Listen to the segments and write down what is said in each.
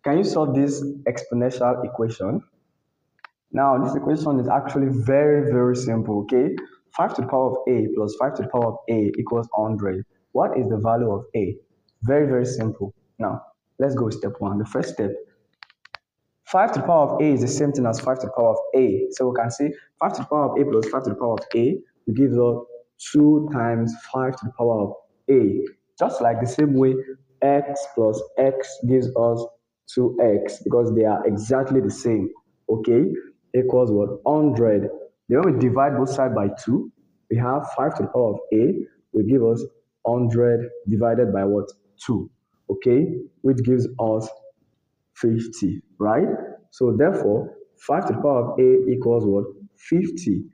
Can you solve this exponential equation? Now, this equation is actually very, very simple, okay? 5 to the power of a plus 5 to the power of a equals 100. What is the value of a? Very, very simple. Now, let's go with step 1. The first step, 5 to the power of a is the same thing as 5 to the power of a. So we can say 5 to the power of a plus 5 to the power of a will give us 2 times 5 to the power of a. Just like the same way x plus x gives us 2x because they are exactly the same. Okay, equals what? 100. Then when we divide both sides by 2, we have 5 to the power of a will give us 100 divided by what? 2. Okay, which gives us 50, right? So therefore, 5 to the power of a equals what? 50.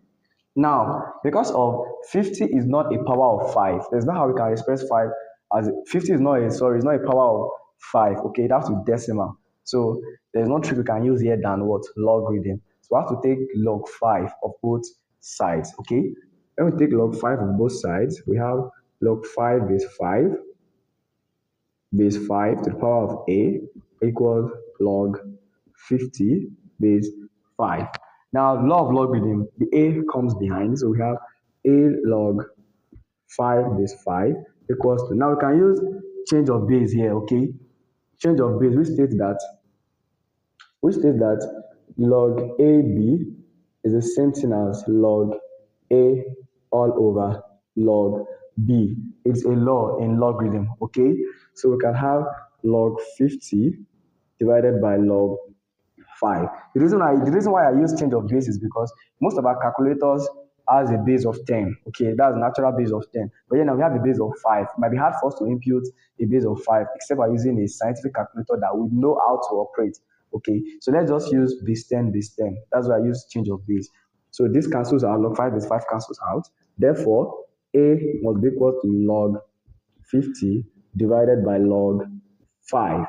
Now, because of 50 is not a power of 5, there's not how we can express 5 as 50 is not a, sorry, it's not a power of 5, okay? It has to be decimal. So there's no trick we can use here than what? Logarithm. So we have to take log 5 of both sides, okay? When we take log 5 of both sides, we have log 5 base 5 to the power of a equals log 50 base 5. Now, law of logarithm, the a comes behind, so we have a log 5 base 5 equals to, now we can use change of base here, okay? Change of base, we state that log ab is the same thing as log a all over log b. It's a law in logarithm, okay? So we can have log 50 divided by log 5. The reason why I use change of base is because most of our calculators has a base of 10. Okay, that's a natural base of 10. But now we have a base of 5. It might be hard for us to impute a base of 5 except by using a scientific calculator that we know how to operate. Okay, so let's just use base 10, base 10. That's why I use change of base. So this cancels out, log 5 base 5 cancels out. Therefore, a must be equal to log 50 divided by log 5.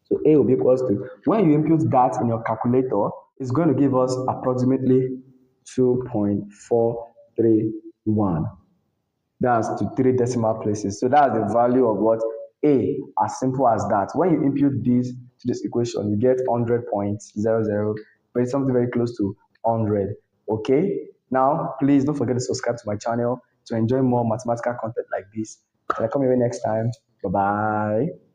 So a will be equals to, when you input that in your calculator, it's going to give us approximately 2.431. That's to 3 decimal places. So that's the value of what? A, as simple as that. When you input this to this equation, you get 100.00, but it's something very close to 100. Okay? Now, please don't forget to subscribe to my channel to enjoy more mathematical content like this. Till I come here next time. Bye-bye.